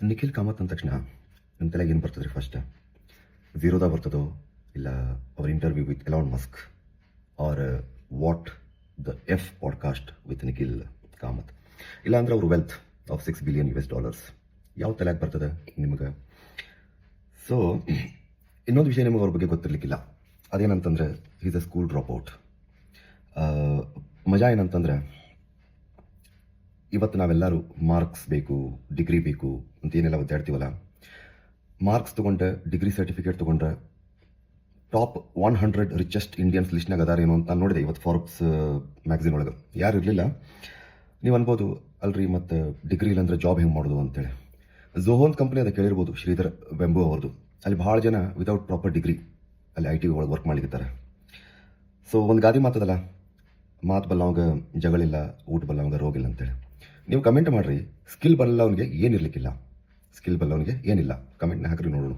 ನಿಖಿಲ್ ಕಾಮತ್ ಅಂದ ತಕ್ಷಣ ನಿಮ್ಮ ತಲೆಗೆ ಏನು ಬರ್ತದೆ ರೀ ಫಸ್ಟ್? ಝೀರೋದಾಗ ಬರ್ತದೋ, ಇಲ್ಲ ಅವ್ರ interview with Elon Musk, or what the F podcast with Nikhil Kamath, ಇಲ್ಲ ಅಂದ್ರೆ ಅವ್ರ ವೆಲ್ತ್ ಆಫ್ $6 ಬಿಲಿಯನ್ ಯಾವ ತಲೆಗೆ ಬರ್ತದೆ ನಿಮಗೆ? ಸೊ ಇನ್ನೊಂದು ವಿಷಯ ನಿಮಗೆ ಅವ್ರ ಬಗ್ಗೆ ಗೊತ್ತಿರಲಿಕ್ಕಿಲ್ಲ. ಅದೇನಂತಂದ್ರೆ is a school drop out. ಮಜಾ ಏನಂತಂದ್ರೆ, ಇವತ್ತು ನಾವೆಲ್ಲರೂ ಮಾರ್ಕ್ಸ್ ಬೇಕು, ಡಿಗ್ರಿ ಬೇಕು ಅಂತ ಏನೆಲ್ಲ ಒದ್ದಾಡ್ತೀವಲ್ಲ, ಮಾರ್ಕ್ಸ್ ತೊಗೊಂಡ್ರೆ, ಡಿಗ್ರಿ ಸರ್ಟಿಫಿಕೇಟ್ ತೊಗೊಂಡ್ರೆ ಟಾಪ್ 100 ರಿಚೆಸ್ಟ್ ಇಂಡಿಯನ್ಸ್ ಲಿಸ್ಟ್ನಾಗ ಅದಾರೇನು ಅಂತ ನೋಡಿದೆ ಇವತ್ತು ಫಾರ್ಬ್ಸ್ ಮ್ಯಾಗಝಿನ್ ಒಳಗೆ. ಯಾರು ಇರಲಿಲ್ಲ. ನೀವು ಅನ್ಬೋದು, ಅಲ್ರಿ ಮತ್ತು ಡಿಗ್ರಿ ಇಲ್ಲಂದ್ರೆ ಜಾಬ್ ಹೆಂಗೆ ಮಾಡೋದು ಅಂತೇಳಿ. ಝೋಹೋನ್ ಕಂಪ್ನಿ ಅದು ಕೇಳಿರ್ಬೋದು, ಶ್ರೀಧರ್ ವೆಂಬು ಅವ್ರದ್ದು. ಅಲ್ಲಿ ಭಾಳ ಜನ ವಿತೌಟ್ ಪ್ರಾಪರ್ ಡಿಗ್ರಿ ಅಲ್ಲಿ IT ಒಳಗೆ ವರ್ಕ್ ಮಾಡ್ಲಿಕ್ಕಿದ್ದಾರೆ. ಸೊ ಒಂದು ಗಾದಿ ಮಾತದಲ್ಲ, ಮಾತು ಬಲ್ಲವಂಗ ಜಗಳಿಲ್ಲ, ಊಟ ಬಲ್ಲವಂಗ ರೋಗಿಲ್ಲ ಅಂತೇಳಿ. ನೀವು ಕಮೆಂಟ್ ಮಾಡಿರಿ, ಸ್ಕಿಲ್ ಬರಲ್ಲ ಅವನಿಗೆ ಏನಿರಲಿಕ್ಕಿಲ್ಲ, ಸ್ಕಿಲ್ ಬಲ್ಲವನಿಗೆ ಏನಿಲ್ಲ. ಕಮೆಂಟ್ನ ಹಾಕ್ರಿ ನೋಡೋಣ.